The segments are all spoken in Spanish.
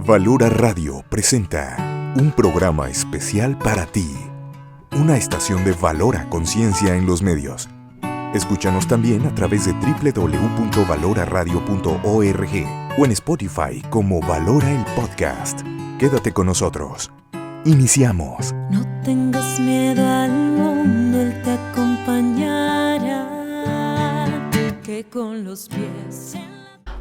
Valora Radio presenta un programa especial para ti, una estación de Valora Conciencia en los medios. Escúchanos también a través de www.valoraradio.org o en Spotify como Valora el Podcast. Quédate con nosotros. Iniciamos. No tengas miedo al mundo, Él te acompañará, que con los pies en la...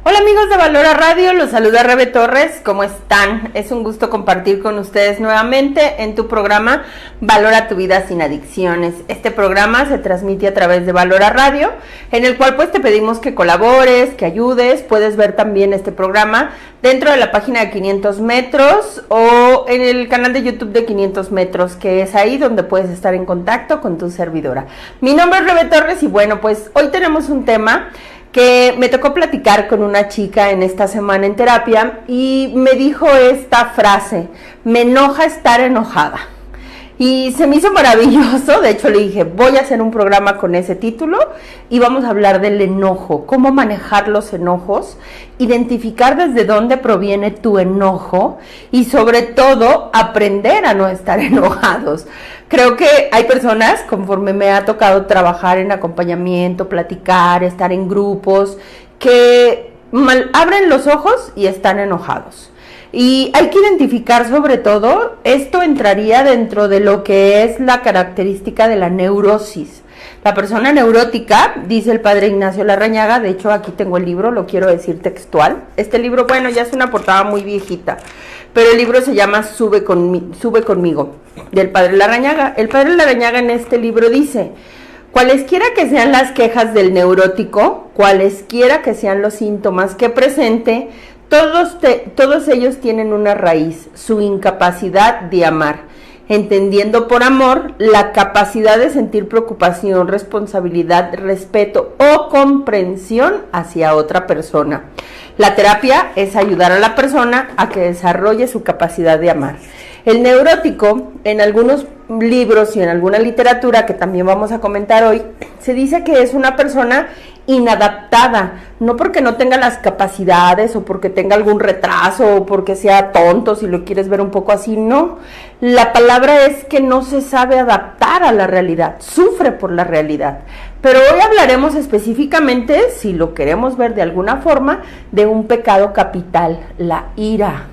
Hola amigos de Valora Radio, los saluda Rebe Torres, ¿cómo están? Es un gusto compartir con ustedes nuevamente en tu programa Valora tu vida sin adicciones. Este programa se transmite a través de Valora Radio, en el cual pues te pedimos que colabores, que ayudes. Puedes ver también este programa dentro de la página de 500 metros o en el canal de YouTube de 500 metros, que es ahí donde puedes estar en contacto con tu servidora. Mi nombre es Rebe Torres y bueno, pues hoy tenemos un tema que me tocó platicar con una chica en esta semana en terapia y me dijo esta frase: me enoja estar enojada. Y se me hizo maravilloso. De hecho le dije, voy a hacer un programa con ese título y vamos a hablar del enojo, cómo manejar los enojos, identificar desde dónde proviene tu enojo y sobre todo aprender a no estar enojados. Creo que hay personas, conforme me ha tocado trabajar en acompañamiento, platicar, estar en grupos, que abren los ojos y están enojados. Y hay que identificar sobre todo, esto entraría dentro de lo que es la característica de la neurosis. La persona neurótica, dice el padre Ignacio Larrañaga, de hecho aquí tengo el libro, lo quiero decir textual. Este libro, bueno, ya es una portada muy viejita, pero el libro se llama Sube conmigo, del padre Larrañaga. El padre Larrañaga en este libro dice: cualesquiera que sean las quejas del neurótico, cualesquiera que sean los síntomas que presente, todos ellos tienen una raíz, su incapacidad de amar, entendiendo por amor la capacidad de sentir preocupación, responsabilidad, respeto o comprensión hacia otra persona. La terapia es ayudar a la persona a que desarrolle su capacidad de amar. El neurótico, en algunos libros y en alguna literatura que también vamos a comentar hoy, se dice que es una persona inadaptada, no porque no tenga las capacidades o porque tenga algún retraso o porque sea tonto, si lo quieres ver un poco así, no. La palabra es que no se sabe adaptar a la realidad, sufre por la realidad. Pero hoy hablaremos específicamente, si lo queremos ver de alguna forma, de un pecado capital, la ira.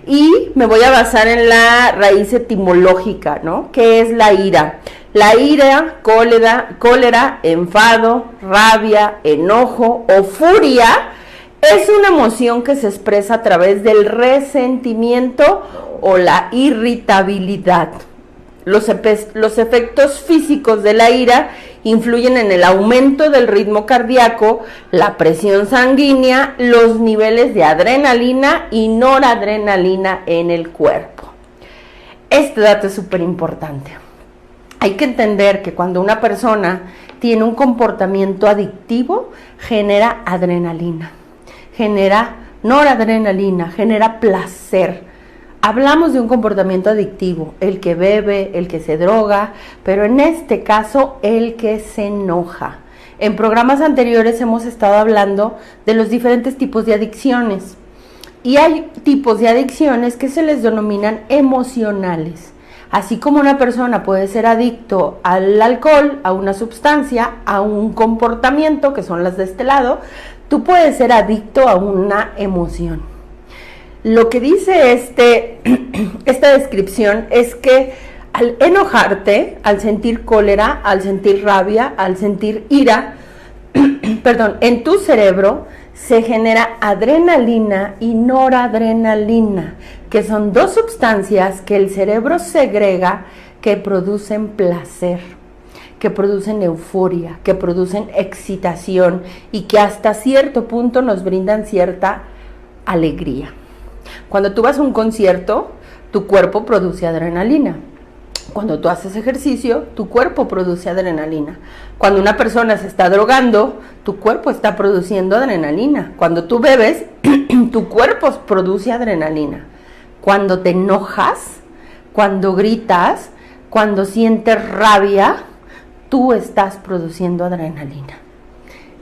Y me voy a basar en la raíz etimológica, ¿no? ¿Qué es la ira? La ira, cólera, enfado, rabia, enojo o furia es una emoción que se expresa a través del resentimiento o la irritabilidad. Los efectos físicos de la ira influyen en el aumento del ritmo cardíaco, la presión sanguínea, los niveles de adrenalina y noradrenalina en el cuerpo. Este dato es súper importante. Hay que entender que cuando una persona tiene un comportamiento adictivo, genera adrenalina, genera noradrenalina, genera placer. Hablamos de un comportamiento adictivo, el que bebe, el que se droga, pero en este caso el que se enoja. En programas anteriores hemos estado hablando de los diferentes tipos de adicciones y hay tipos de adicciones que se les denominan emocionales. Así como una persona puede ser adicto al alcohol, a una sustancia, a un comportamiento, que son las de este lado, tú puedes ser adicto a una emoción. Lo que dice esta descripción es que al enojarte, al sentir cólera, al sentir rabia, al sentir ira, en tu cerebro se genera adrenalina y noradrenalina, que son dos sustancias que el cerebro segrega que producen placer, que producen euforia, que producen excitación y que hasta cierto punto nos brindan cierta alegría. Cuando tú vas a un concierto, tu cuerpo produce adrenalina. Cuando tú haces ejercicio, tu cuerpo produce adrenalina. Cuando una persona se está drogando, tu cuerpo está produciendo adrenalina. Cuando tú bebes, tu cuerpo produce adrenalina. Cuando te enojas, cuando gritas, cuando sientes rabia, tú estás produciendo adrenalina.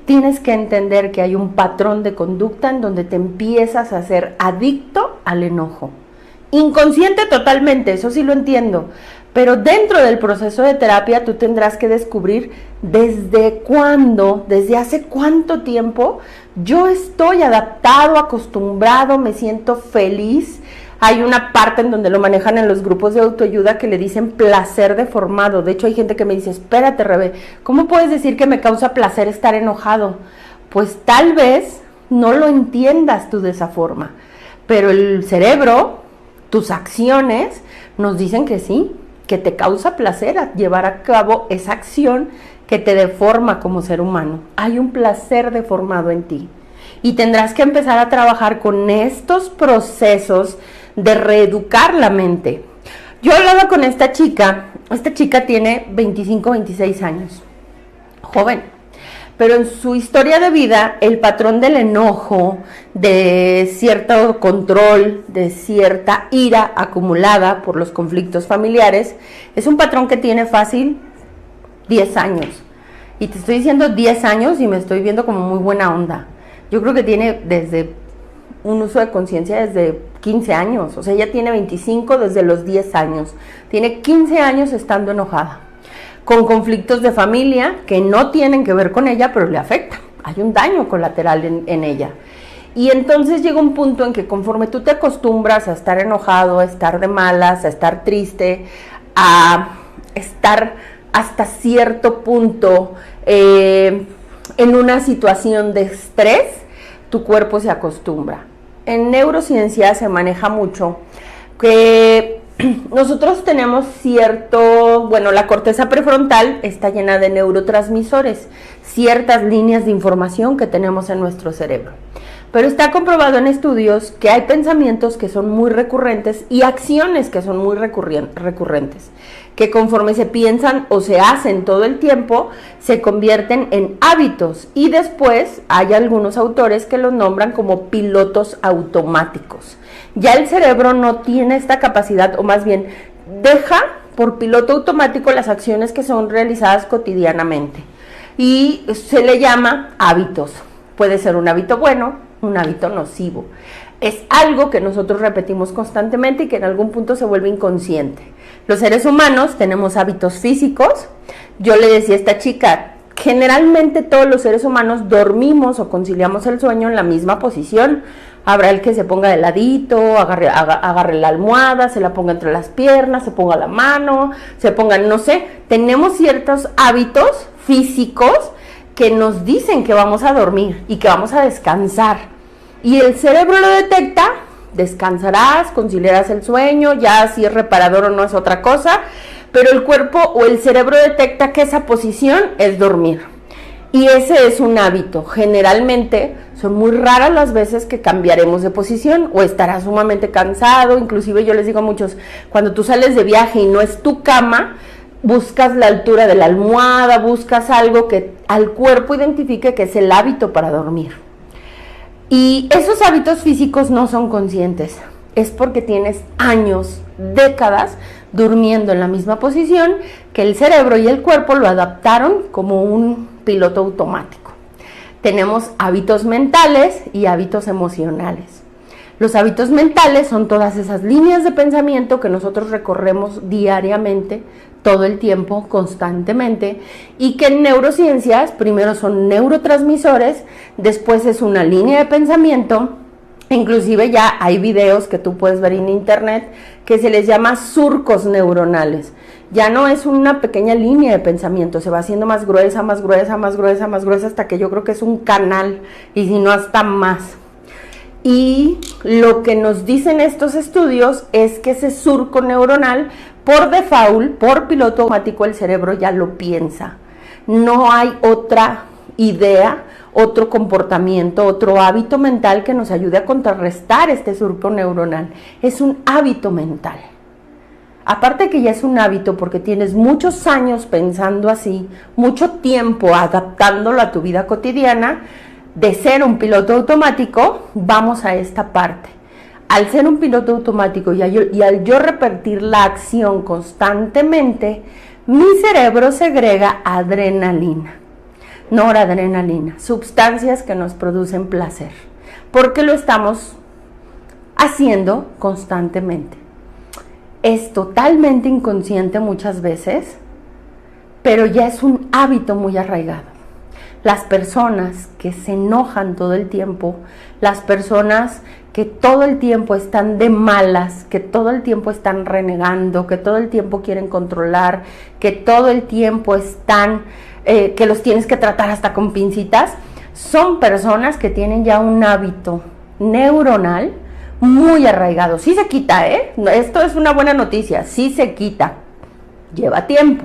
tienes que entender que hay un patrón de conducta en donde te empiezas a ser adicto al enojo. Inconsciente totalmente, eso sí lo entiendo, pero dentro del proceso de terapia tú tendrás que descubrir desde cuándo, desde hace cuánto tiempo yo estoy adaptado, acostumbrado, me siento feliz. Hay una parte en donde lo manejan en los grupos de autoayuda que le dicen placer deformado. De hecho, hay gente que me dice, espérate, Rebe, ¿cómo puedes decir que me causa placer estar enojado? Pues tal vez no lo entiendas tú de esa forma, pero el cerebro, tus acciones, nos dicen que sí, que te causa placer llevar a cabo esa acción que te deforma como ser humano. Hay un placer deformado en ti y tendrás que empezar a trabajar con estos procesos de reeducar la mente. Yo hablaba con esta chica tiene 25, 26 años, joven, pero en su historia de vida el patrón del enojo, de cierto control, de cierta ira acumulada por los conflictos familiares, es un patrón que tiene fácil 10 años. Y te estoy diciendo 10 años y me estoy viendo como muy buena onda. Yo creo que tiene desde un uso de conciencia desde 15 años. O sea, ella tiene 25 desde los 10 años. Tiene 15 años estando enojada, con conflictos de familia que no tienen que ver con ella, pero le afectan. Hay un daño colateral en ella. Y entonces llega un punto en que conforme tú te acostumbras a estar enojado, a estar de malas, a estar triste, a estar hasta cierto punto en una situación de estrés, tu cuerpo se acostumbra. En neurociencia se maneja mucho que nosotros tenemos la corteza prefrontal está llena de neurotransmisores, ciertas líneas de información que tenemos en nuestro cerebro. Pero está comprobado en estudios que hay pensamientos que son muy recurrentes y acciones que son muy recurrentes, que conforme se piensan o se hacen todo el tiempo, se convierten en hábitos y después hay algunos autores que los nombran como pilotos automáticos. Ya el cerebro no tiene esta capacidad, o más bien deja por piloto automático las acciones que son realizadas cotidianamente y se le llama hábitos. Puede ser un hábito bueno, un hábito nocivo. Es algo que nosotros repetimos constantemente y que en algún punto se vuelve inconsciente. Los seres humanos tenemos hábitos físicos. Yo le decía a esta chica, generalmente todos los seres humanos dormimos o conciliamos el sueño en la misma posición. Habrá el que se ponga de ladito, agarre la almohada, se la ponga entre las piernas, se ponga la mano, se ponga, no sé. Tenemos ciertos hábitos físicos que nos dicen que vamos a dormir y que vamos a descansar. Y el cerebro lo detecta, descansarás, conciliarás el sueño, ya si es reparador o no es otra cosa, pero el cuerpo o el cerebro detecta que esa posición es dormir. Y ese es un hábito. Generalmente son muy raras las veces que cambiaremos de posición o estarás sumamente cansado. Inclusive yo les digo a muchos, cuando tú sales de viaje y no es tu cama, buscas la altura de la almohada, buscas algo que al cuerpo identifique que es el hábito para dormir. Y esos hábitos físicos no son conscientes, es porque tienes años, décadas, durmiendo en la misma posición que el cerebro y el cuerpo lo adaptaron como un piloto automático. Tenemos hábitos mentales y hábitos emocionales. Los hábitos mentales son todas esas líneas de pensamiento que nosotros recorremos diariamente, todo el tiempo, constantemente, y que en neurociencias primero son neurotransmisores, después es una línea de pensamiento. Inclusive ya hay videos que tú puedes ver en internet que se les llama surcos neuronales. Ya no es una pequeña línea de pensamiento, se va haciendo más gruesa, más gruesa, más gruesa, más gruesa, hasta que yo creo que es un canal, y si no hasta más. Y lo que nos dicen estos estudios es que ese surco neuronal, por default, por piloto automático, el cerebro ya lo piensa. No hay otra idea, otro comportamiento, otro hábito mental que nos ayude a contrarrestar este surco neuronal. Es un hábito mental. Aparte que ya es un hábito porque tienes muchos años pensando así, mucho tiempo adaptándolo a tu vida cotidiana. De ser un piloto automático, vamos a esta parte. Al ser un piloto automático y al yo repetir la acción constantemente, mi cerebro segrega adrenalina. noradrenalina, sustancias que nos producen placer, porque lo estamos haciendo constantemente. Es totalmente inconsciente muchas veces, pero ya es un hábito muy arraigado. Las personas que se enojan todo el tiempo, las personas que todo el tiempo están de malas, que todo el tiempo están renegando, que todo el tiempo quieren controlar, que todo el tiempo están, que los tienes que tratar hasta con pincitas, son personas que tienen ya un hábito neuronal muy arraigado. Sí se quita, esto es una buena noticia, sí se quita, lleva tiempo,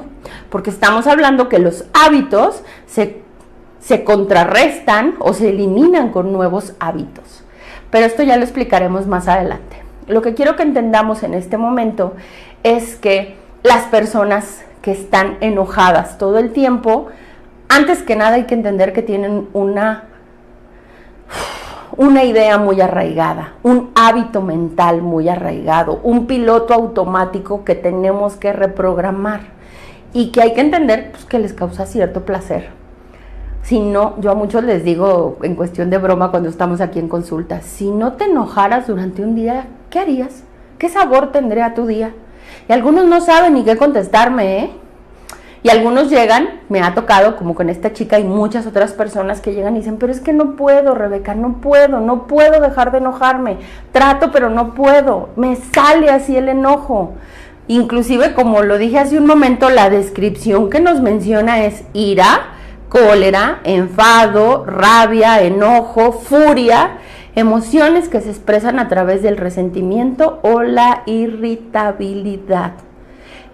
porque estamos hablando que los hábitos se contrarrestan o se eliminan con nuevos hábitos. Pero esto ya lo explicaremos más adelante. Lo que quiero que entendamos en este momento es que las personas que están enojadas todo el tiempo, antes que nada hay que entender que tienen una idea muy arraigada, un hábito mental muy arraigado, un piloto automático que tenemos que reprogramar y que hay que entender pues, que les causa cierto placer. Si no, yo a muchos les digo en cuestión de broma cuando estamos aquí en consulta, si no te enojaras durante un día, ¿qué harías? ¿Qué sabor tendría tu día? Y algunos no saben ni qué contestarme, Y algunos llegan, me ha tocado como con esta chica y muchas otras personas que llegan y dicen, pero es que no puedo, Rebeca, no puedo dejar de enojarme, trato pero no puedo, me sale así el enojo. Inclusive, como lo dije hace un momento, la descripción que nos menciona es ira, cólera, enfado, rabia, enojo, furia, emociones que se expresan a través del resentimiento o la irritabilidad.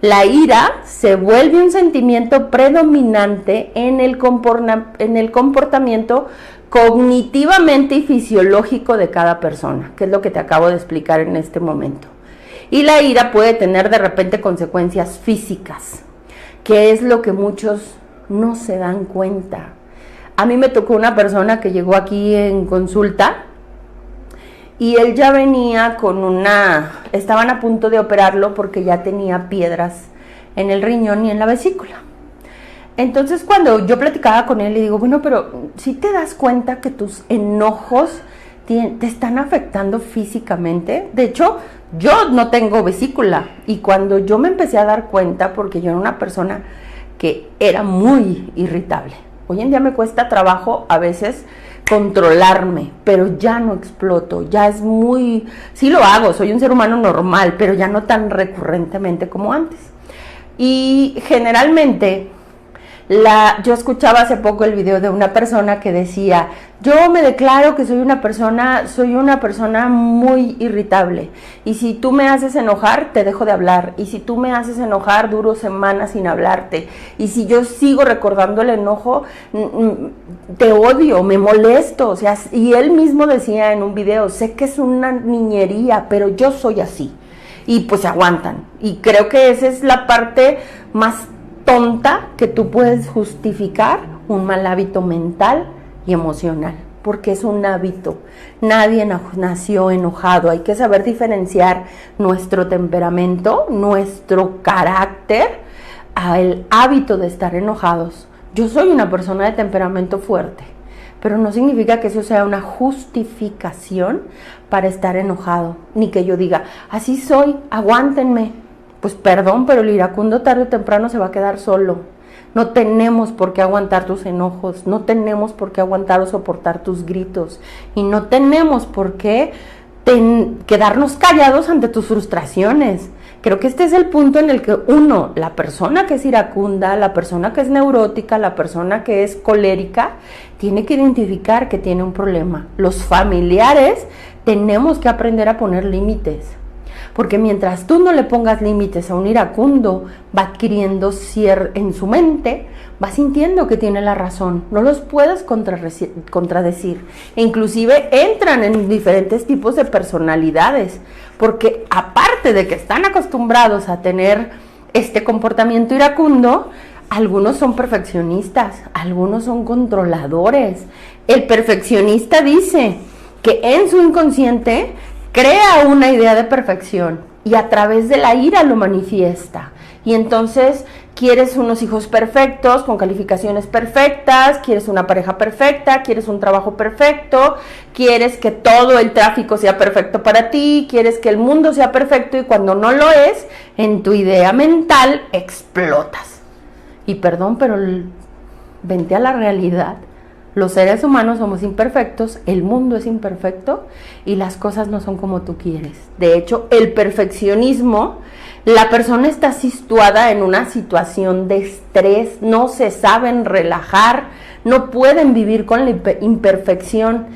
La ira se vuelve un sentimiento predominante en el comportamiento cognitivamente y fisiológico de cada persona, que es lo que te acabo de explicar en este momento. Y la ira puede tener de repente consecuencias físicas, que es lo que muchos no se dan cuenta. A mí me tocó una persona que llegó aquí en consulta y él ya venía con estaban a punto de operarlo porque ya tenía piedras en el riñón y en la vesícula. Entonces cuando yo platicaba con él, le digo, bueno, pero ¿sí te das cuenta que tus enojos te están afectando físicamente? De hecho, yo no tengo vesícula y cuando yo me empecé a dar cuenta, porque yo era una persona que era muy irritable. Hoy en día me cuesta trabajo a veces controlarme, pero ya no exploto, ya es muy, sí lo hago, soy un ser humano normal, pero ya no tan recurrentemente como antes. Y generalmente, yo escuchaba hace poco el video de una persona que decía, yo me declaro que soy una persona muy irritable, y si tú me haces enojar, te dejo de hablar, y si tú me haces enojar, duro semanas sin hablarte, y si yo sigo recordando el enojo, te odio, me molesto, o sea, y él mismo decía en un video, sé que es una niñería, pero yo soy así, y pues se aguantan, y creo que esa es la parte más tonta que tú puedes justificar un mal hábito mental y emocional, porque es un hábito. Nadie nació enojado. Hay que saber diferenciar nuestro temperamento, nuestro carácter, al hábito de estar enojados. Yo soy una persona de temperamento fuerte, pero no significa que eso sea una justificación para estar enojado, ni que yo diga, así soy, aguántenme. Pues perdón, pero el iracundo tarde o temprano se va a quedar solo. No tenemos por qué aguantar tus enojos, no tenemos por qué aguantar o soportar tus gritos, y no tenemos por qué quedarnos callados ante tus frustraciones. Creo que este es el punto en el que la persona que es iracunda, la persona que es neurótica, la persona que es colérica, tiene que identificar que tiene un problema. Los familiares tenemos que aprender a poner límites. Porque mientras tú no le pongas límites a un iracundo, va adquiriendo en su mente, va sintiendo que tiene la razón, no los puedes contradecir. E inclusive entran en diferentes tipos de personalidades, porque aparte de que están acostumbrados a tener este comportamiento iracundo, algunos son perfeccionistas, algunos son controladores. El perfeccionista dice que en su inconsciente crea una idea de perfección y a través de la ira lo manifiesta. Y entonces quieres unos hijos perfectos, con calificaciones perfectas, quieres una pareja perfecta, quieres un trabajo perfecto, quieres que todo el tráfico sea perfecto para ti, quieres que el mundo sea perfecto, y cuando no lo es, en tu idea mental explotas. Y perdón, pero vente a la realidad. Los seres humanos somos imperfectos, el mundo es imperfecto y las cosas no son como tú quieres. De hecho, el perfeccionismo, la persona está situada en una situación de estrés, no se saben relajar, no pueden vivir con la imperfección,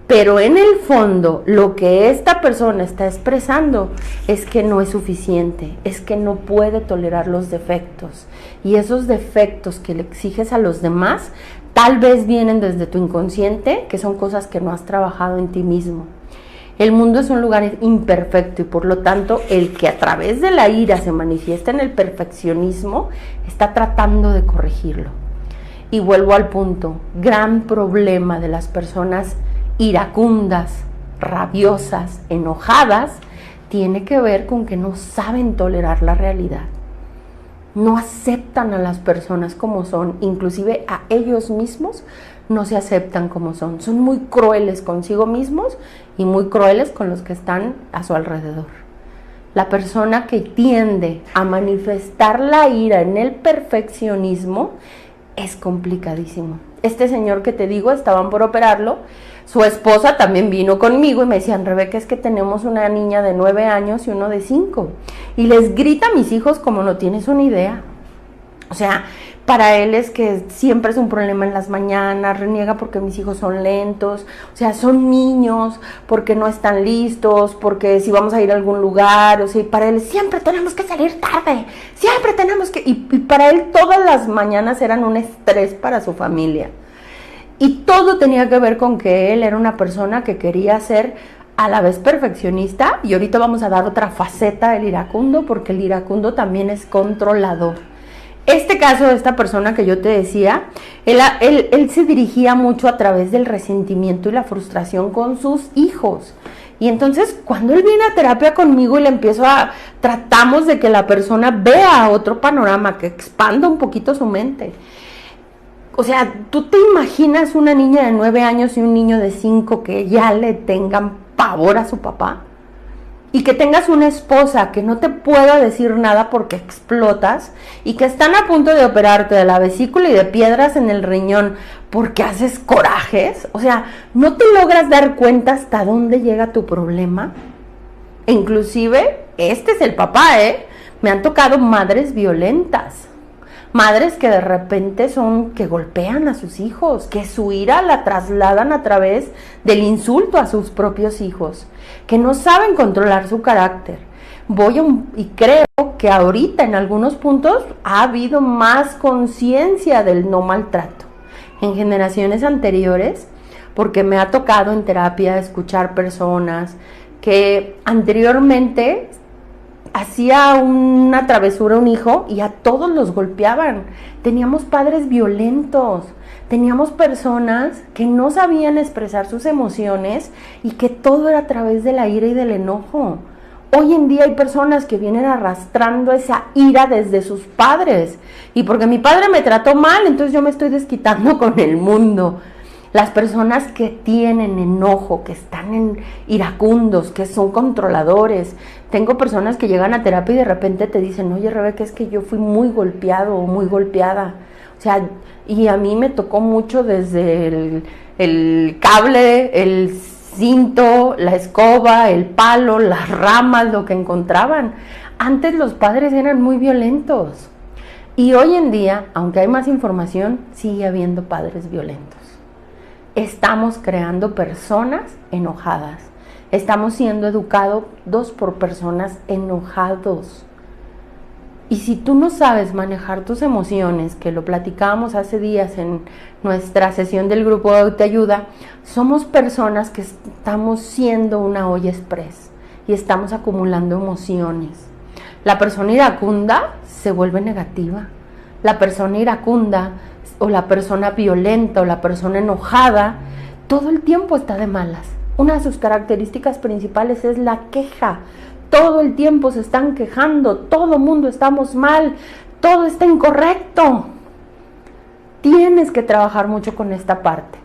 pero en el fondo lo que esta persona está expresando es que no es suficiente, es que no puede tolerar los defectos, y esos defectos que le exiges a los demás tal vez vienen desde tu inconsciente, que son cosas que no has trabajado en ti mismo. El mundo es un lugar imperfecto y por lo tanto el que a través de la ira se manifiesta en el perfeccionismo está tratando de corregirlo. Y vuelvo al punto, gran problema de las personas iracundas, rabiosas, enojadas, tiene que ver con que no saben tolerar la realidad. No aceptan a las personas como son, inclusive a ellos mismos no se aceptan como son. Son muy crueles consigo mismos y muy crueles con los que están a su alrededor. La persona que tiende a manifestar la ira en el perfeccionismo es complicadísimo. Este señor que te digo, estaban por operarlo, su esposa también vino conmigo y me decían, Rebeca, es que tenemos una niña de 9 años y uno de 5. Y les grita a mis hijos como no tienes una idea. O sea, para él es que siempre es un problema en las mañanas, reniega porque mis hijos son lentos, o sea, son niños, porque no están listos, porque si vamos a ir a algún lugar, o sea, para él siempre tenemos que salir tarde, siempre tenemos que, y para él todas las mañanas eran un estrés para su familia. Y todo tenía que ver con que él era una persona que quería ser a la vez perfeccionista, y ahorita vamos a dar otra faceta del iracundo, porque el iracundo también es controlador. Este caso de esta persona que yo te decía, él se dirigía mucho a través del resentimiento y la frustración con sus hijos. Y entonces cuando él viene a terapia conmigo y tratamos de que la persona vea otro panorama, que expanda un poquito su mente. O sea, ¿tú te imaginas una niña de 9 años y un niño de 5 que ya le tengan pavor a su papá? Y que tengas una esposa que no te pueda decir nada porque explotas, y que están a punto de operarte de la vesícula y de piedras en el riñón porque haces corajes. O sea, ¿no te logras dar cuenta hasta dónde llega tu problema? E inclusive, este es el papá, me han tocado madres violentas. Madres que de repente que golpean a sus hijos, que su ira la trasladan a través del insulto a sus propios hijos, que no saben controlar su carácter. Y creo que ahorita en algunos puntos ha habido más conciencia del no maltrato. En generaciones anteriores, porque me ha tocado en terapia escuchar personas que anteriormente hacía una travesura un hijo y a todos los golpeaban. Teníamos padres violentos, teníamos personas que no sabían expresar sus emociones y que todo era a través de la ira y del enojo. Hoy en día hay personas que vienen arrastrando esa ira desde sus padres, y porque mi padre me trató mal, entonces yo me estoy desquitando con el mundo. Las personas que tienen enojo, que están iracundos, que son controladores. Tengo personas que llegan a terapia y de repente te dicen, oye, Rebeca, es que yo fui muy golpeado o muy golpeada. O sea, y a mí me tocó mucho desde el cable, el cinto, la escoba, el palo, las ramas, lo que encontraban. Antes los padres eran muy violentos. Y hoy en día, aunque hay más información, sigue habiendo padres violentos. Estamos creando personas enojadas. Estamos siendo educados por personas enojados. Y si tú no sabes manejar tus emociones, que lo platicábamos hace días en nuestra sesión del grupo de autoayuda, somos personas que estamos siendo una olla express y estamos acumulando emociones. La persona iracunda se vuelve negativa. La persona iracunda o la persona violenta o la persona enojada todo el tiempo está de malas. Una de sus características principales es la queja. todo el tiempo se están quejando, todo el mundo estamos mal, todo está incorrecto. Tienes que trabajar mucho con esta parte,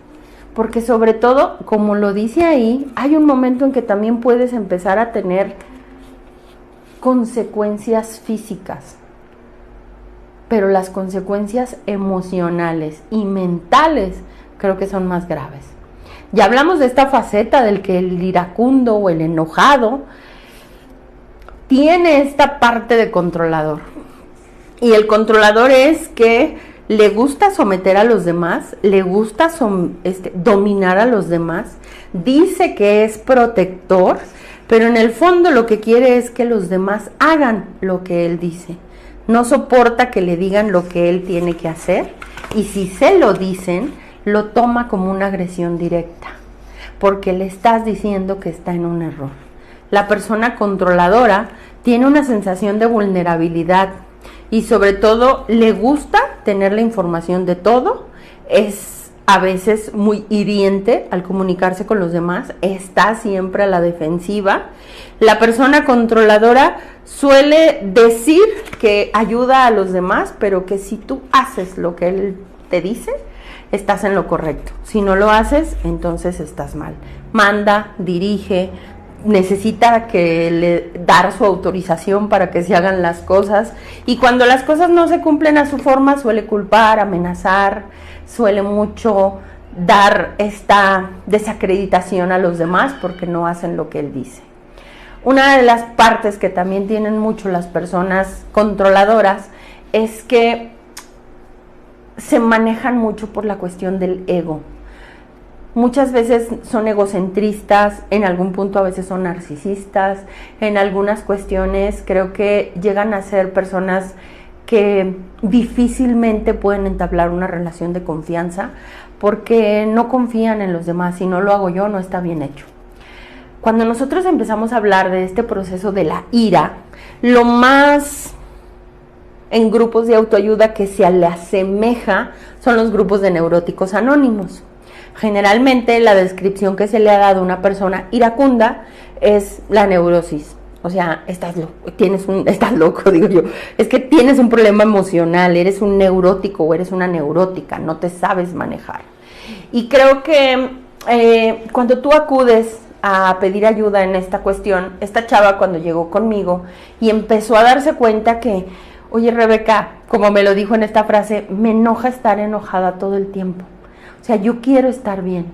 porque sobre todo, como lo dice ahí, hay un momento en que también puedes empezar a tener consecuencias físicas, pero las consecuencias emocionales y mentales creo que son más graves. Ya hablamos de esta faceta del que el iracundo o el enojado tiene esta parte de controlador. Y el controlador es que le gusta someter a los demás, le gusta dominar a los demás, dice que es protector, pero en el fondo lo que quiere es que los demás hagan lo que él dice. No soporta que le digan lo que él tiene que hacer, y si se lo dicen, lo toma como una agresión directa, porque le estás diciendo que está en un error. La persona controladora tiene una sensación de vulnerabilidad y sobre todo le gusta tener la información de todo, es a veces muy hiriente al comunicarse con los demás, está siempre a la defensiva. La persona controladora suele decir que ayuda a los demás, pero que si tú haces lo que él te dice, estás en lo correcto. Si no lo haces, entonces estás mal. Manda, dirige, necesita dar su autorización para que se hagan las cosas, y cuando las cosas no se cumplen a su forma suele culpar, amenazar, suele mucho dar esta desacreditación a los demás porque no hacen lo que él dice. Una de las partes que también tienen mucho las personas controladoras es que se manejan mucho por la cuestión del ego. Muchas veces son egocentristas, en algún punto a veces son narcisistas, en algunas cuestiones creo que llegan a ser personas que difícilmente pueden entablar una relación de confianza porque no confían en los demás. Si no lo hago yo, no está bien hecho. Cuando nosotros empezamos a hablar de este proceso de la ira, lo más en grupos de autoayuda que se le asemeja son los grupos de neuróticos anónimos. Generalmente la descripción que se le ha dado a una persona iracunda es la neurosis. O sea, estás loco, digo yo. Es que tienes un problema emocional, eres un neurótico o eres una neurótica, no te sabes manejar. Y creo que cuando tú acudes a pedir ayuda en esta cuestión, esta chava cuando llegó conmigo y empezó a darse cuenta que, oye Rebeca, como me lo dijo en esta frase, me enoja estar enojada todo el tiempo. O sea, yo quiero estar bien,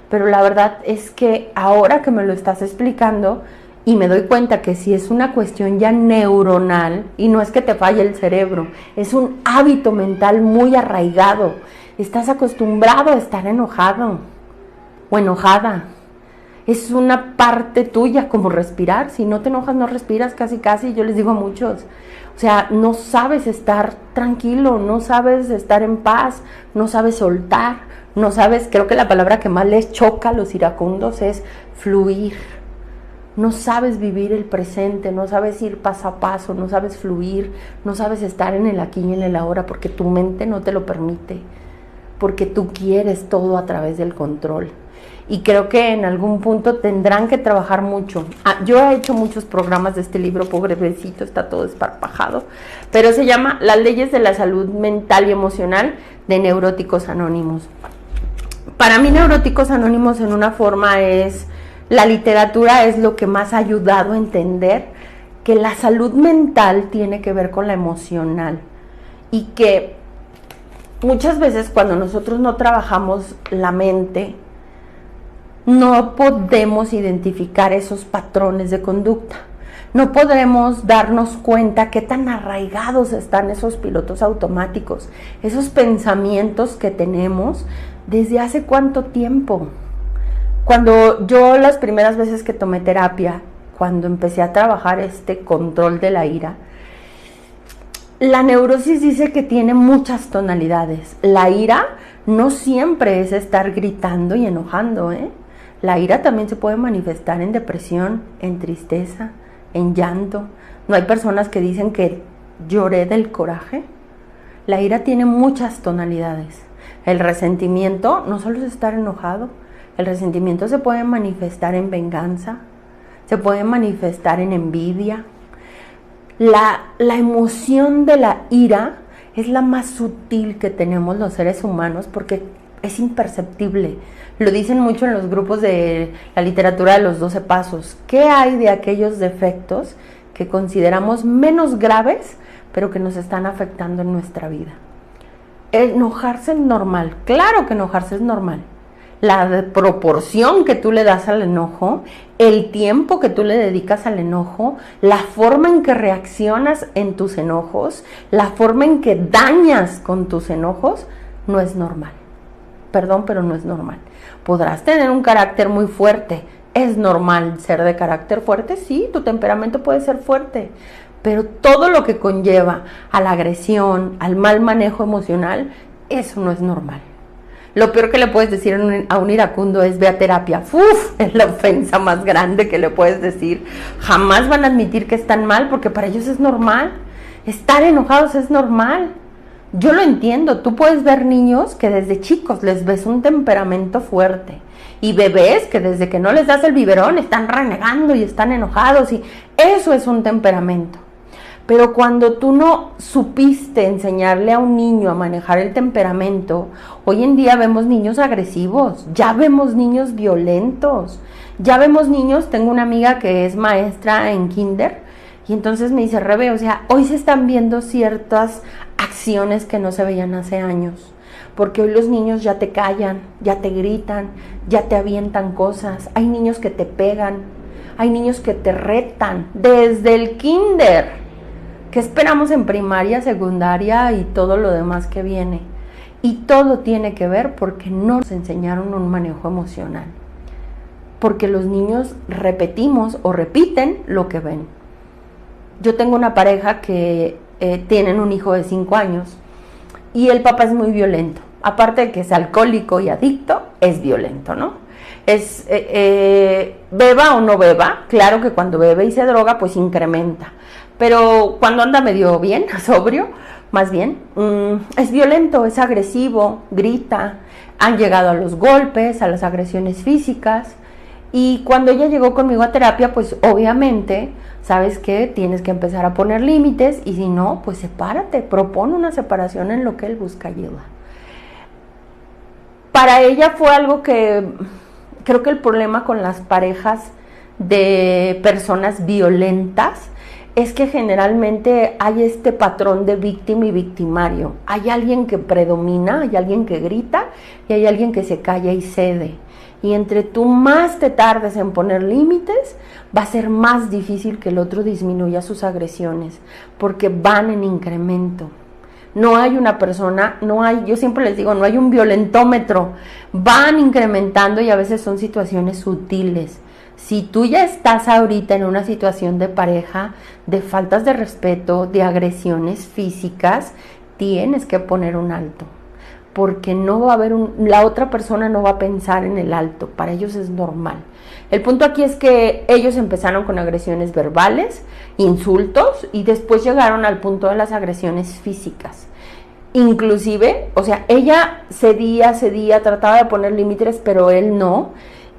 pero la verdad es que ahora que me lo estás explicando y me doy cuenta que si es una cuestión ya neuronal, y no es que te falle el cerebro, es un hábito mental muy arraigado, estás acostumbrado a estar enojado o enojada, es una parte tuya, como respirar. Si no te enojas no respiras, casi, yo les digo a muchos. O sea, no sabes estar tranquilo, no sabes estar en paz, no sabes soltar, no sabes, creo que la palabra que más les choca a los iracundos es fluir. No sabes vivir el presente, no sabes ir paso a paso, no sabes fluir, no sabes estar en el aquí y en el ahora porque tu mente no te lo permite, porque tú quieres todo a través del control. Y creo que en algún punto tendrán que trabajar mucho. Yo he hecho muchos programas de este libro, pobrecito, está todo esparpajado, pero se llama Las leyes de la salud mental y emocional de Neuróticos Anónimos. Para mí Neuróticos Anónimos en una forma es, la literatura es lo que más ha ayudado a entender que la salud mental tiene que ver con la emocional, y que muchas veces cuando nosotros no trabajamos la mente, no podemos identificar esos patrones de conducta. No podremos darnos cuenta qué tan arraigados están esos pilotos automáticos, esos pensamientos que tenemos desde hace cuánto tiempo. Cuando yo las primeras veces que tomé terapia, cuando empecé a trabajar este control de la ira, la neurosis dice que tiene muchas tonalidades. La ira no siempre es estar gritando y enojando, La ira también se puede manifestar en depresión, en tristeza, en llanto. ¿No hay personas que dicen que lloré del coraje? La ira tiene muchas tonalidades. El resentimiento no solo es estar enojado, el resentimiento se puede manifestar en venganza, se puede manifestar en envidia. La emoción de la ira es la más sutil que tenemos los seres humanos porque es imperceptible. Lo dicen mucho en los grupos de la literatura de los 12 pasos. ¿Qué hay de aquellos defectos que consideramos menos graves, pero que nos están afectando en nuestra vida? Enojarse es normal, claro que enojarse es normal. La proporción que tú le das al enojo, el tiempo que tú le dedicas al enojo, la forma en que reaccionas en tus enojos, la forma en que dañas con tus enojos, no es normal. Perdón, pero no es normal. Podrás tener un carácter muy fuerte. ¿Es normal ser de carácter fuerte? Sí, tu temperamento puede ser fuerte. Pero todo lo que conlleva a la agresión, al mal manejo emocional, eso no es normal. Lo peor que le puedes decir a un iracundo es ve a terapia. ¡Uf! Es la ofensa más grande que le puedes decir. Jamás van a admitir que están mal porque para ellos es normal. Estar enojados es normal. Yo lo entiendo. Tú puedes ver niños que desde chicos les ves un temperamento fuerte. Y bebés que desde que no les das el biberón están renegando y están enojados. Y eso es un temperamento. Pero cuando tú no supiste enseñarle a un niño a manejar el temperamento, hoy en día vemos niños agresivos, ya vemos niños violentos, ya vemos niños, tengo una amiga que es maestra en kinder, y entonces me dice, Rebe, o sea, hoy se están viendo ciertas acciones que no se veían hace años, porque hoy los niños ya te callan, ya te gritan, ya te avientan cosas, hay niños que te pegan, hay niños que te retan, desde el kinder. ¿Qué esperamos en primaria, secundaria y todo lo demás que viene? Y todo tiene que ver porque no nos enseñaron un manejo emocional. Porque los niños repetimos o repiten lo que ven. Yo tengo una pareja que tienen un hijo de 5 años y el papá es muy violento. Aparte de que es alcohólico y adicto, es violento, ¿no? Beba o no beba, claro que cuando bebe y se droga, pues incrementa. Pero cuando anda medio bien, sobrio, más bien, es violento, es agresivo, grita, han llegado a los golpes, a las agresiones físicas. Y cuando ella llegó conmigo a terapia, pues obviamente, ¿sabes qué? Tienes que empezar a poner límites y si no, pues sepárate, propone una separación en lo que él busca ayuda. Para ella fue algo que creo que el problema con las parejas de personas violentas es que generalmente hay este patrón de víctima y victimario. Hay alguien que predomina, hay alguien que grita y hay alguien que se calla y cede. Y entre tú más te tardes en poner límites, va a ser más difícil que el otro disminuya sus agresiones, porque van en incremento. No hay una persona, yo siempre les digo, no hay un violentómetro, van incrementando y a veces son situaciones sutiles. Si tú ya estás ahorita en una situación de pareja, de faltas de respeto, de agresiones físicas, tienes que poner un alto, porque no va a haber la otra persona no va a pensar en el alto, para ellos es normal. El punto aquí es que ellos empezaron con agresiones verbales, insultos, y después llegaron al punto de las agresiones físicas. Inclusive, o sea, ella cedía, trataba de poner límites, pero él no,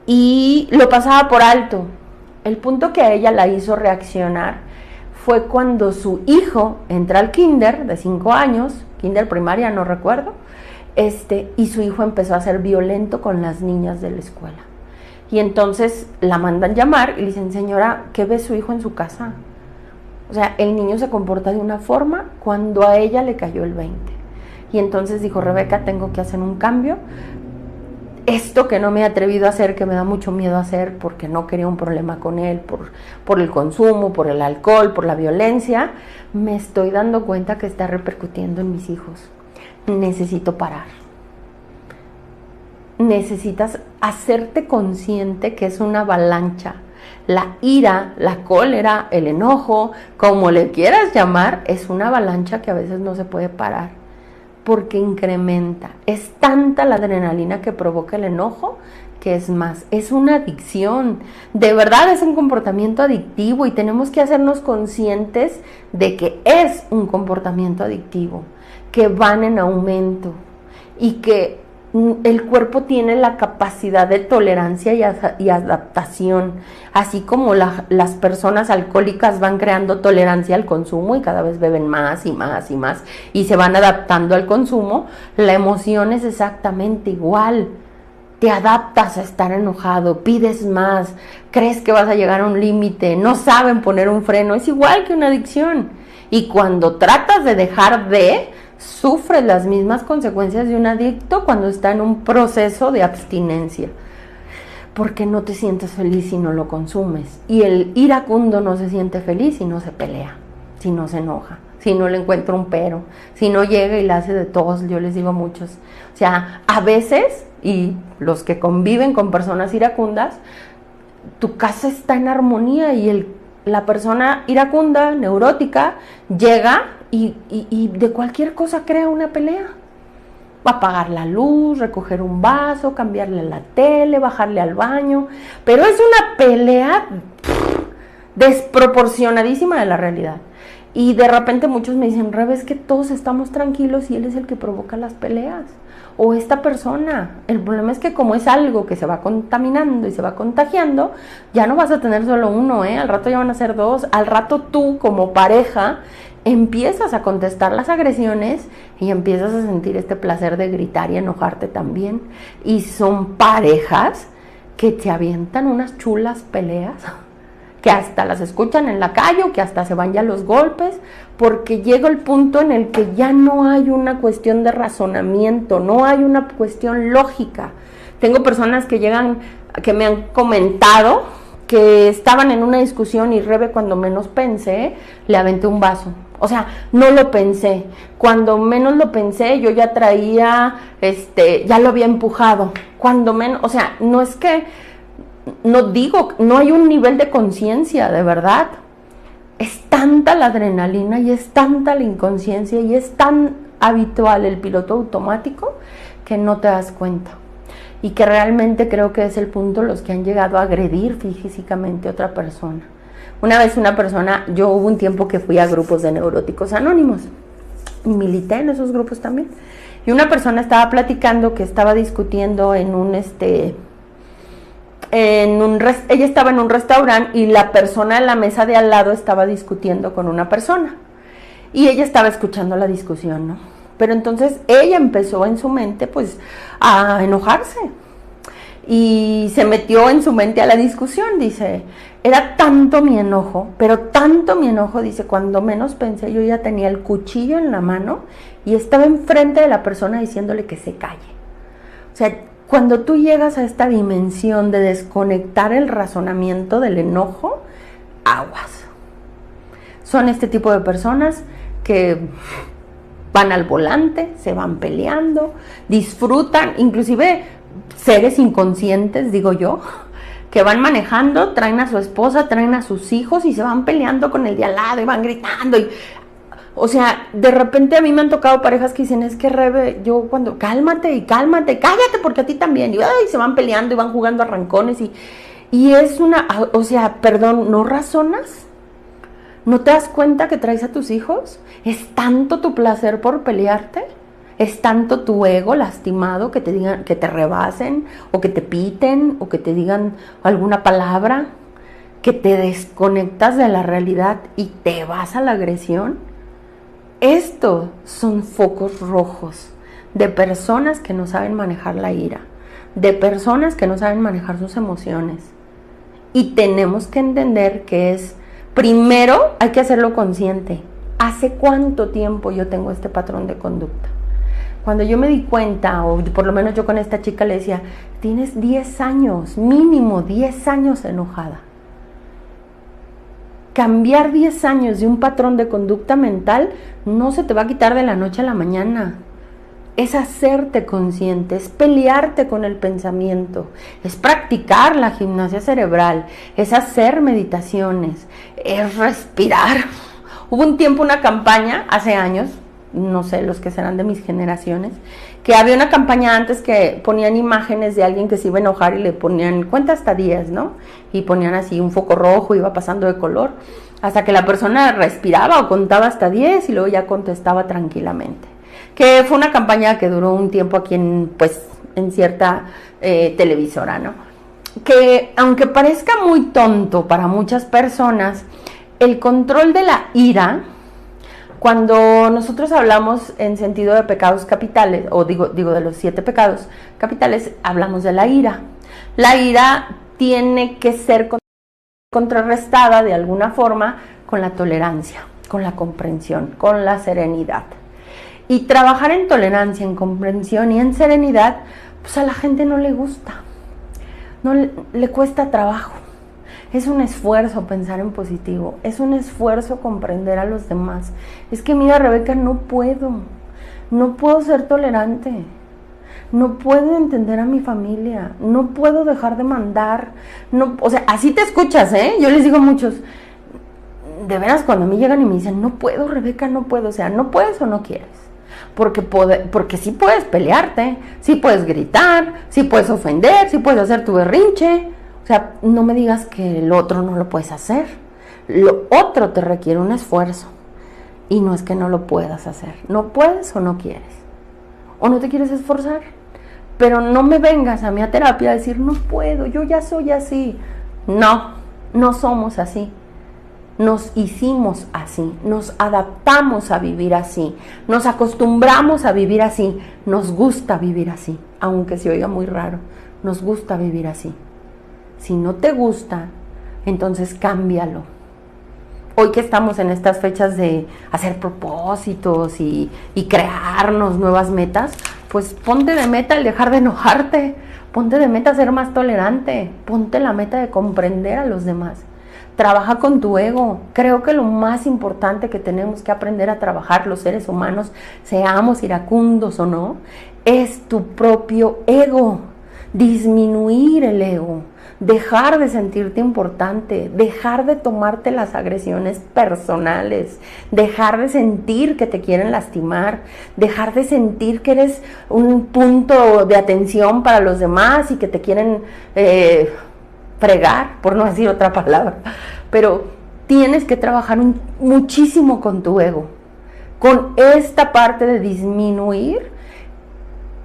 y lo pasaba por alto. El punto que a ella la hizo reaccionar fue cuando su hijo entra al kinder de 5 años, kinder primaria, no recuerdo, y su hijo empezó a ser violento con las niñas de la escuela. Y entonces la mandan llamar y le dicen, señora, ¿qué ve su hijo en su casa? O sea, el niño se comporta de una forma cuando a ella le cayó el 20. Y entonces dijo, Rebeca, tengo que hacer un cambio. Esto que no me he atrevido a hacer, que me da mucho miedo hacer porque no quería un problema con él, por el consumo, por el alcohol, por la violencia, me estoy dando cuenta que está repercutiendo en mis hijos. Necesito parar. Necesitas hacerte consciente que es una avalancha. La ira, la cólera, el enojo, como le quieras llamar, es una avalancha que a veces no se puede parar, porque incrementa. Es tanta la adrenalina que provoca el enojo que es más, es una adicción. De verdad es un comportamiento adictivo y tenemos que hacernos conscientes de que es un comportamiento adictivo, que van en aumento y que el cuerpo tiene la capacidad de tolerancia y adaptación, así como las personas alcohólicas van creando tolerancia al consumo y cada vez beben más y más y más y se van adaptando al consumo. La emoción es exactamente igual. Te adaptas a estar enojado, pides más, crees que vas a llegar a un límite, no saben poner un freno. Es igual que una adicción. Y cuando tratas de dejar sufres las mismas consecuencias de un adicto cuando está en un proceso de abstinencia, porque no te sientes feliz si no lo consumes. Y el iracundo no se siente feliz si no se pelea, si no se enoja, si no le encuentra un pero, si no llega y la hace de todos. Yo les digo a muchos, o sea, a veces, y los que conviven con personas iracundas, tu casa está en armonía y la persona iracunda, neurótica, llega y de cualquier cosa crea una pelea. Va a apagar la luz, recoger un vaso, cambiarle la tele, bajarle al baño, pero es una pelea desproporcionadísima de la realidad. Y de repente muchos me dicen, Rebe, es que todos estamos tranquilos y él es el que provoca las peleas. O esta persona. El problema es que como es algo que se va contaminando y se va contagiando, ya no vas a tener solo uno, al rato ya van a ser dos. Al rato tú como pareja empiezas a contestar las agresiones y empiezas a sentir este placer de gritar y enojarte también. Y son parejas que te avientan unas chulas peleas, que hasta las escuchan en la calle o que hasta se van ya los golpes, porque llega el punto en el que ya no hay una cuestión de razonamiento, no hay una cuestión lógica. Tengo personas que llegan, que me han comentado que estaban en una discusión y Rebe, cuando menos pensé, le aventé un vaso. O sea, no lo pensé. Cuando menos lo pensé, yo ya traía, ya lo había empujado. Cuando menos, o sea, no es que, no digo, no hay un nivel de conciencia, de verdad. Es tanta la adrenalina y es tanta la inconsciencia y es tan habitual el piloto automático que no te das cuenta. Y que realmente creo que es el punto los que han llegado a agredir físicamente a otra persona. Una vez una persona, yo hubo un tiempo que fui a grupos de neuróticos anónimos y milité en esos grupos también. Y una persona estaba platicando que estaba discutiendo ella estaba en un restaurante y la persona en la mesa de al lado estaba discutiendo con una persona y ella estaba escuchando la discusión, ¿no? Pero entonces ella empezó en su mente pues a enojarse y se metió en su mente a la discusión. Dice, era tanto mi enojo, pero tanto mi enojo, dice, cuando menos pensé yo ya tenía el cuchillo en la mano y estaba enfrente de la persona diciéndole que se calle. O sea, cuando tú llegas a esta dimensión de desconectar el razonamiento del enojo, aguas. Son este tipo de personas que van al volante, se van peleando, disfrutan, inclusive seres inconscientes, digo yo, que van manejando, traen a su esposa, traen a sus hijos y se van peleando con el de al lado y van gritando. O sea, de repente a mí me han tocado parejas que dicen, es que Rebe, yo cuando, cálmate, cállate porque a ti también. Y se van peleando y van jugando a rancones y es una, o sea, perdón, ¿no razonas? ¿No te das cuenta que traes a tus hijos? ¿Es tanto tu placer por pelearte? ¿Es tanto tu ego lastimado que te digan, que te rebasen o que te piten o que te digan alguna palabra, que te desconectas de la realidad y te vas a la agresión? Estos son focos rojos de personas que no saben manejar la ira, de personas que no saben manejar sus emociones. Y tenemos que entender que es, primero hay que hacerlo consciente. ¿Hace cuánto tiempo yo tengo este patrón de conducta? Cuando yo me di cuenta, o por lo menos yo con esta chica le decía, tienes 10 años, mínimo 10 años enojada. Cambiar 10 años de un patrón de conducta mental no se te va a quitar de la noche a la mañana. Es hacerte consciente, es pelearte con el pensamiento, es practicar la gimnasia cerebral, es hacer meditaciones, es respirar. Hubo un tiempo una campaña, hace años, no sé, los que serán de mis generaciones, que había una campaña antes que ponían imágenes de alguien que se iba a enojar y le ponían, cuenta hasta 10, ¿no? Y ponían así un foco rojo, iba pasando de color, hasta que la persona respiraba o contaba hasta 10 y luego ya contestaba tranquilamente. Que fue una campaña que duró un tiempo aquí en cierta televisora, ¿no? Que aunque parezca muy tonto para muchas personas, el control de la ira, cuando nosotros hablamos en sentido de pecados capitales, o digo de los 7 pecados capitales, hablamos de la ira. La ira tiene que ser contrarrestada de alguna forma con la tolerancia, con la comprensión, con la serenidad. Y trabajar en tolerancia, en comprensión y en serenidad, pues a la gente no le gusta, no le cuesta trabajo. Es un esfuerzo pensar en positivo, es un esfuerzo comprender a los demás. Es que mira, Rebeca, no puedo ser tolerante, no puedo entender a mi familia, no puedo dejar de mandar, no, o sea, así te escuchas, ¿eh? Yo les digo a muchos, de veras, cuando a mí llegan y me dicen, no puedo, Rebeca, no puedo, o sea, no puedes o no quieres. Porque sí puedes pelearte, sí puedes gritar, sí puedes ofender, sí puedes hacer tu berrinche. O sea, no me digas que lo otro no lo puedes hacer. Lo otro te requiere un esfuerzo. Y no es que no lo puedas hacer. No puedes o no quieres. O no te quieres esforzar. Pero no me vengas a mí a terapia a decir, no puedo, yo ya soy así. No somos así. Nos hicimos así. Nos adaptamos a vivir así. Nos acostumbramos a vivir así. Nos gusta vivir así. Aunque se oiga muy raro. Nos gusta vivir así. Si no te gusta, entonces cámbialo. Hoy que estamos en estas fechas de hacer propósitos y crearnos nuevas metas, pues ponte de meta el dejar de enojarte, ponte de meta ser más tolerante, ponte la meta de comprender a los demás. Trabaja con tu ego. Creo que lo más importante que tenemos que aprender a trabajar los seres humanos, seamos iracundos o no, es tu propio ego. Disminuir el ego. Dejar de sentirte importante, dejar de tomarte las agresiones personales, dejar de sentir que te quieren lastimar, dejar de sentir que eres un punto de atención para los demás y que te quieren fregar, por no decir otra palabra. Pero tienes que trabajar muchísimo con tu ego, con esta parte de disminuir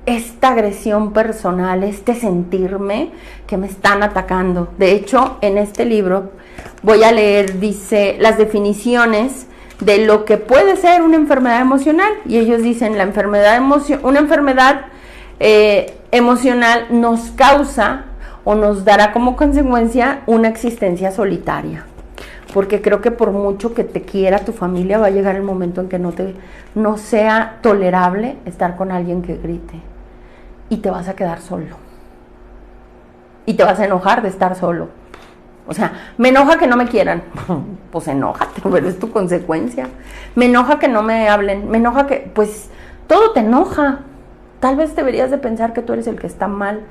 esta agresión personal, este sentirme que me están atacando. De hecho, en este libro voy a leer, dice, las definiciones de lo que puede ser una enfermedad emocional. Y ellos dicen, una enfermedad emocional nos causa o nos dará como consecuencia una existencia solitaria. Porque creo que por mucho que te quiera tu familia, va a llegar el momento en que no sea tolerable estar con alguien que grite. Y te vas a quedar solo. Y te vas a enojar de estar solo. O sea, me enoja que no me quieran. Pues enójate, pero es tu consecuencia. Me enoja que no me hablen. Me enoja que, pues, todo te enoja. Tal vez deberías de pensar que tú eres el que está mal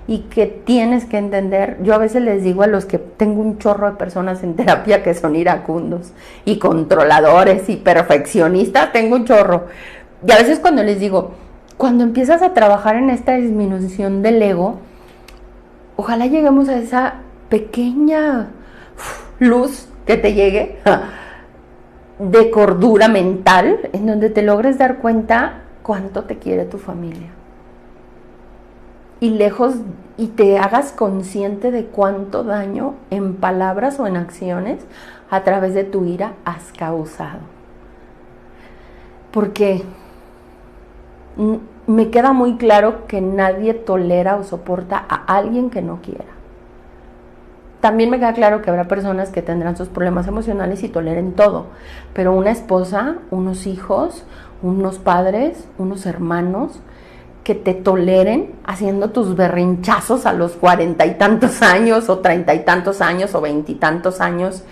y que tienes que entender. Yo a veces les digo a los que tengo un chorro de personas en terapia que son iracundos y controladores y perfeccionistas, tengo un chorro. Y a veces cuando les digo, cuando empiezas a trabajar en esta disminución del ego, ojalá lleguemos a esa pequeña luz que te llegue de cordura mental, en donde te logres dar cuenta cuánto te quiere tu familia. Y te hagas consciente de cuánto daño en palabras o en acciones a través de tu ira has causado. Porque me queda muy claro que nadie tolera o soporta a alguien que no quiera. También me queda claro que habrá personas que tendrán sus problemas emocionales y toleren todo, pero una esposa, unos hijos, unos padres, unos hermanos que te toleren haciendo tus berrinchazos a los 40 y tantos años o 30 y tantos años o 20 y tantos años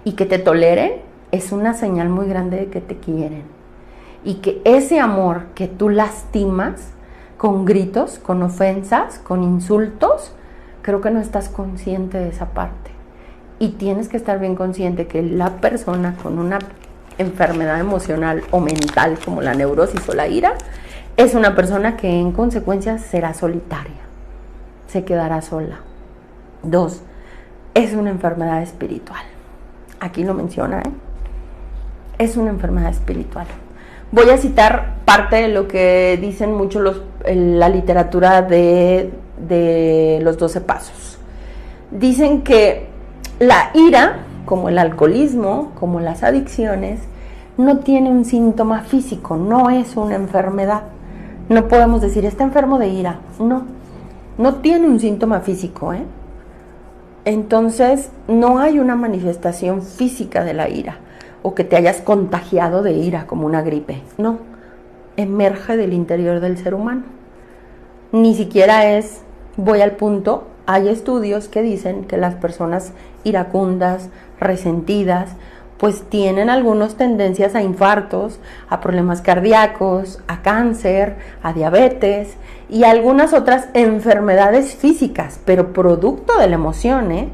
y que te toleren, es una señal muy grande de que te quieren. Y que ese amor que tú lastimas con gritos, con ofensas, con insultos, creo que no estás consciente de esa parte. Y tienes que estar bien consciente que la persona con una enfermedad emocional o mental como la neurosis o la ira es una persona que en consecuencia será solitaria, se quedará sola. 2, es una enfermedad espiritual. Aquí lo menciona, es una enfermedad espiritual. Voy a citar parte de lo que dicen mucho la literatura de los 12 pasos. Dicen que la ira, como el alcoholismo, como las adicciones, no tiene un síntoma físico, no es una enfermedad. No podemos decir, está enfermo de ira. No tiene un síntoma físico, ¿eh? Entonces, no hay una manifestación física de la ira, o que te hayas contagiado de ira como una gripe. No, emerge del interior del ser humano. Ni siquiera es, voy al punto, hay estudios que dicen que las personas iracundas, resentidas, pues tienen algunas tendencias a infartos, a problemas cardíacos, a cáncer, a diabetes y algunas otras enfermedades físicas, pero producto de la emoción,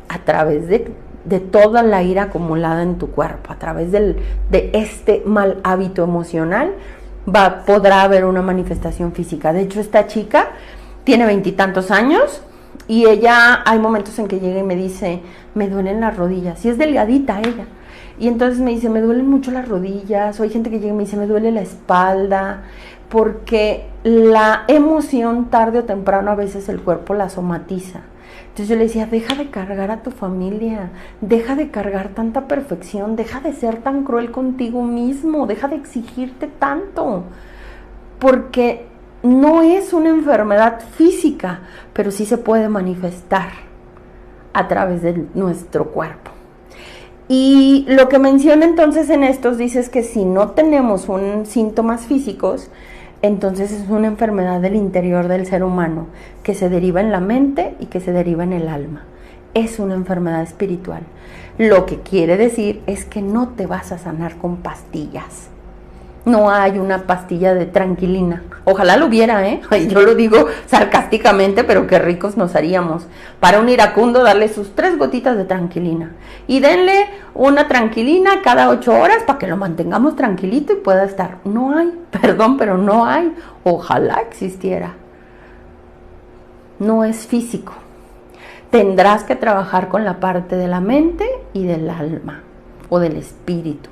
a través de toda la ira acumulada en tu cuerpo, a través de este mal hábito emocional, podrá haber una manifestación física. De hecho, esta chica tiene 20 y tantos años, y ella, hay momentos en que llega y me dice, me duelen las rodillas, y es delgadita ella, y entonces me dice, me duelen mucho las rodillas, o hay gente que llega y me dice, me duele la espalda, porque la emoción tarde o temprano a veces el cuerpo la somatiza. Entonces yo le decía, deja de cargar a tu familia, deja de cargar tanta perfección, deja de ser tan cruel contigo mismo, deja de exigirte tanto, porque no es una enfermedad física, pero sí se puede manifestar a través de nuestro cuerpo. Y lo que menciona entonces en estos, dice es que si no tenemos síntomas físicos, entonces es una enfermedad del interior del ser humano, que se deriva en la mente y que se deriva en el alma. Es una enfermedad espiritual. Lo que quiere decir es que no te vas a sanar con pastillas. No hay una pastilla de tranquilina. Ojalá lo hubiera, Yo lo digo sarcásticamente, pero qué ricos nos haríamos. Para un iracundo, darle sus 3 gotitas de tranquilina. Y denle una tranquilina cada 8 horas para que lo mantengamos tranquilito y pueda estar. No hay, perdón, pero no hay. Ojalá existiera. No es físico. Tendrás que trabajar con la parte de la mente y del alma o del espíritu.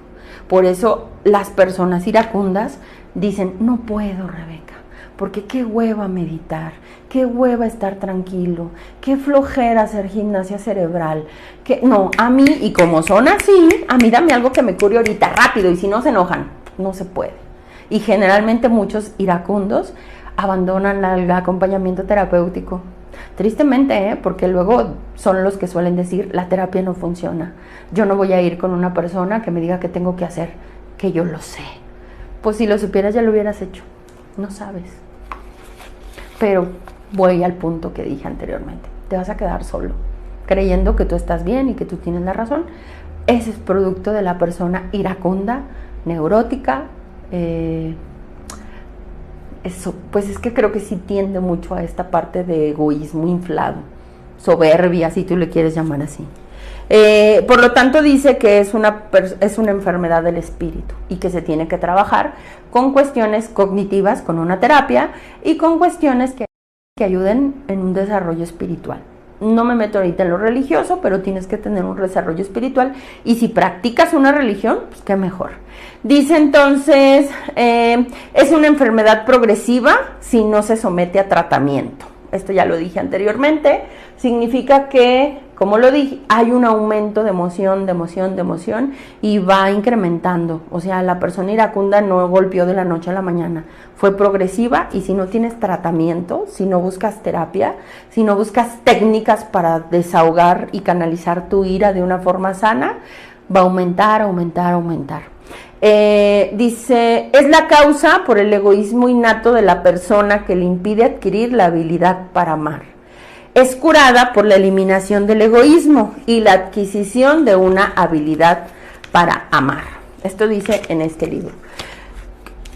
Por eso las personas iracundas dicen, no puedo, Rebeca, porque qué hueva meditar, qué hueva estar tranquilo, qué flojera hacer gimnasia cerebral, no, a mí, y como son así, a mí dame algo que me cure ahorita, rápido, y si no se enojan, no se puede. Y generalmente muchos iracundos abandonan el acompañamiento terapéutico. Tristemente, porque luego son los que suelen decir, la terapia no funciona. Yo no voy a ir con una persona que me diga qué tengo que hacer, que yo lo sé. Pues si lo supieras ya lo hubieras hecho, no sabes. Pero voy al punto que dije anteriormente, te vas a quedar solo, creyendo que tú estás bien y que tú tienes la razón. Ese es producto de la persona iracunda, neurótica, eso, pues es que creo que sí tiende mucho a esta parte de egoísmo inflado, soberbia, si tú le quieres llamar así. Por lo tanto dice que es una enfermedad del espíritu y que se tiene que trabajar con cuestiones cognitivas, con una terapia y con cuestiones que ayuden en un desarrollo espiritual. No me meto ahorita en lo religioso, pero tienes que tener un desarrollo espiritual y si practicas una religión, pues qué mejor. Dice entonces, es una enfermedad progresiva si no se somete a tratamiento. Esto ya lo dije anteriormente, significa que, como lo dije, hay un aumento de emoción y va incrementando. O sea, la persona iracunda no golpeó de la noche a la mañana, fue progresiva y si no tienes tratamiento, si no buscas terapia, si no buscas técnicas para desahogar y canalizar tu ira de una forma sana, va a aumentar. Dice, es la causa por el egoísmo innato de la persona que le impide adquirir la habilidad para amar. Es curada por la eliminación del egoísmo y la adquisición de una habilidad para amar. Esto dice en este libro.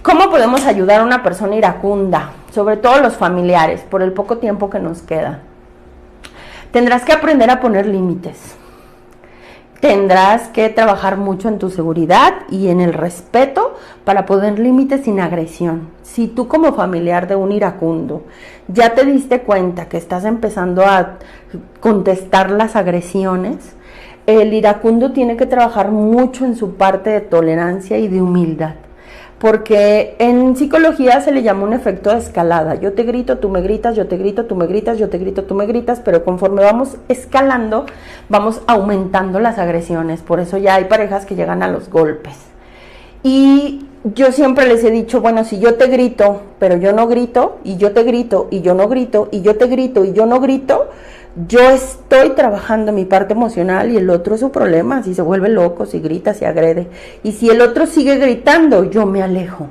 ¿Cómo podemos ayudar a una persona iracunda? Sobre todo los familiares, por el poco tiempo que nos queda. Tendrás que aprender a poner límites. Tendrás que trabajar mucho en tu seguridad y en el respeto para poner límites sin agresión. Si tú como familiar de un iracundo ya te diste cuenta que estás empezando a contestar las agresiones, el iracundo tiene que trabajar mucho en su parte de tolerancia y de humildad. porque en psicología se le llama un efecto de escalada. Yo te grito, tú me gritas, yo te grito, tú me gritas, yo te grito, tú me gritas, pero conforme vamos escalando, vamos aumentando las agresiones. Por eso ya hay parejas que llegan a los golpes. Y yo siempre les he dicho, bueno, si yo te grito, pero yo no grito, y yo te grito, y yo no grito, y yo te grito, y yo no grito, yo estoy trabajando mi parte emocional y el otro es su problema, si se vuelve loco, si grita, si agrede. Y si el otro sigue gritando, yo me alejo.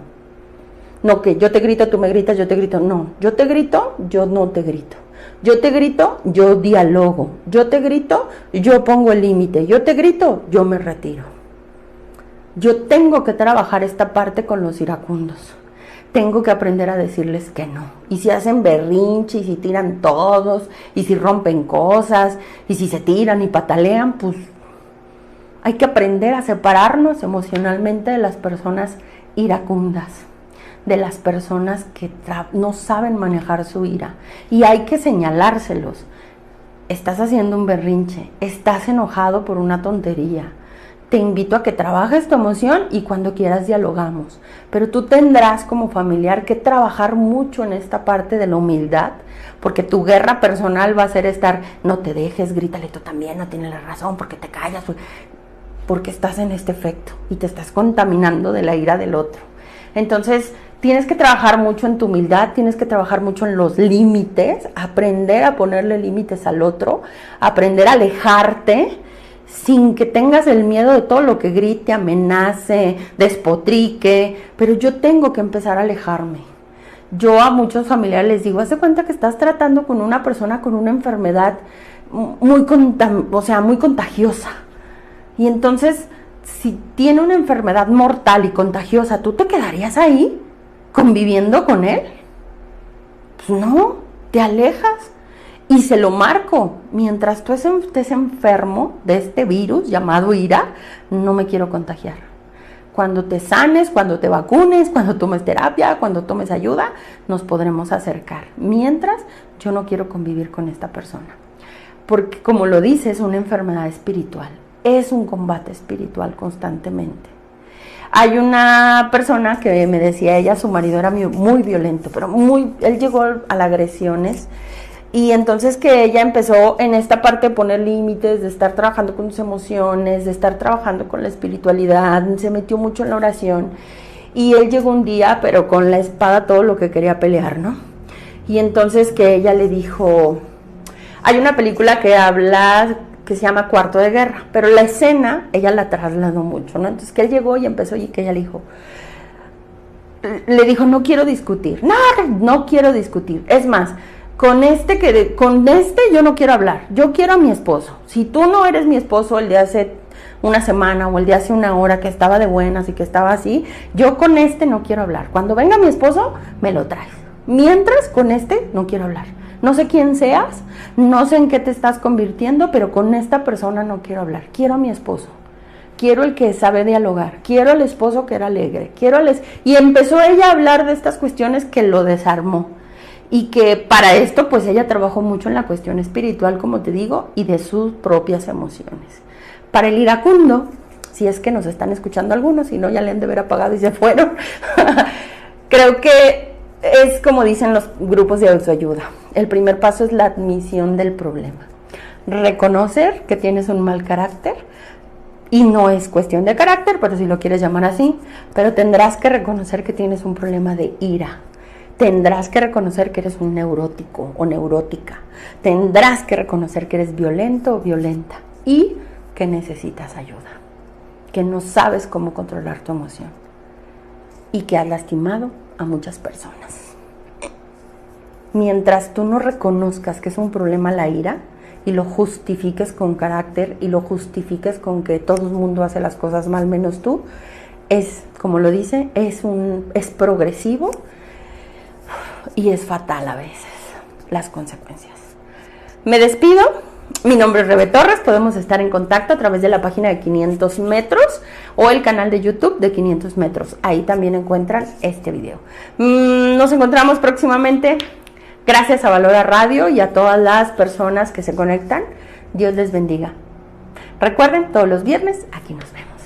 No que yo te grito, tú me gritas, yo te grito. No, yo te grito, yo no te grito. Yo te grito, yo dialogo. Yo te grito, yo pongo el límite. Yo te grito, yo me retiro. Yo tengo que trabajar esta parte con los iracundos. Tengo que aprender a decirles que no. Y si hacen berrinche, y si tiran todos, y si rompen cosas, y si se tiran y patalean, pues hay que aprender a separarnos emocionalmente de las personas iracundas, de las personas que no saben manejar su ira. Y hay que señalárselos. Estás haciendo un berrinche, estás enojado por una tontería. Te invito a que trabajes tu emoción y cuando quieras dialogamos. Pero tú tendrás como familiar que trabajar mucho en esta parte de la humildad, porque tu guerra personal va a ser estar, no te dejes, grítale tú también, no tienes la razón, porque te callas, porque estás en este efecto y te estás contaminando de la ira del otro. Entonces, tienes que trabajar mucho en tu humildad, tienes que trabajar mucho en los límites, aprender a ponerle límites al otro, aprender a alejarte, sin que tengas el miedo de todo lo que grite, amenace, despotrique, pero yo tengo que empezar a alejarme. Yo a muchos familiares les digo, haz de cuenta que estás tratando con una persona con una enfermedad muy contagiosa. Y entonces, si tiene una enfermedad mortal y contagiosa, ¿tú te quedarías ahí conviviendo con él? Pues no, te alejas. Y se lo marco, mientras tú estés enfermo de este virus llamado ira, no me quiero contagiar. Cuando te sanes, cuando te vacunes, cuando tomes terapia, cuando tomes ayuda, nos podremos acercar. Mientras, yo no quiero convivir con esta persona. Porque como lo dice, es una enfermedad espiritual. Es un combate espiritual constantemente. Hay una persona que me decía ella, su marido era muy violento, pero él llegó a las agresiones. Y entonces que ella empezó en esta parte de poner límites, de estar trabajando con sus emociones, de estar trabajando con la espiritualidad, se metió mucho en la oración. Y él llegó un día, pero con la espada todo lo que quería pelear, ¿no? Y entonces que ella le dijo, hay una película que habla, que se llama Cuarto de Guerra, pero la escena, ella la trasladó mucho, ¿no? Entonces que él llegó y empezó y que ella le dijo, no quiero discutir, no quiero discutir, es más, con este yo no quiero hablar, yo quiero a mi esposo. Si tú no eres mi esposo el de hace una semana o el de hace una hora que estaba de buenas y que estaba así, yo con este no quiero hablar. Cuando venga mi esposo, me lo traes. Mientras, con este no quiero hablar. No sé quién seas, no sé en qué te estás convirtiendo, pero con esta persona no quiero hablar. Quiero a mi esposo. Quiero el que sabe dialogar. Quiero al esposo que era alegre. Y empezó ella a hablar de estas cuestiones que lo desarmó. Y que para esto pues ella trabajó mucho en la cuestión espiritual, como te digo, y de sus propias emociones. Para el iracundo, si es que nos están escuchando algunos, si no ya le han de haber apagado y se fueron, creo que es como dicen los grupos de autoayuda. El primer paso es la admisión del problema. Reconocer que tienes un mal carácter, y no es cuestión de carácter, pero si lo quieres llamar así, pero tendrás que reconocer que tienes un problema de ira. Tendrás que reconocer que eres un neurótico o neurótica. Tendrás que reconocer que eres violento o violenta y que necesitas ayuda. Que no sabes cómo controlar tu emoción y que has lastimado a muchas personas. Mientras tú no reconozcas que es un problema la ira y lo justifiques con carácter y lo justifiques con que todo el mundo hace las cosas mal menos tú, es, como lo dice, es progresivo. Y es fatal a veces las consecuencias. Me despido. Mi nombre es Rebe Torres. Podemos estar en contacto a través de la página de 500 metros o el canal de YouTube de 500 metros. Ahí también encuentran este video. Nos encontramos próximamente. Gracias a Valora Radio y a todas las personas que se conectan. Dios les bendiga. Recuerden, todos los viernes aquí nos vemos.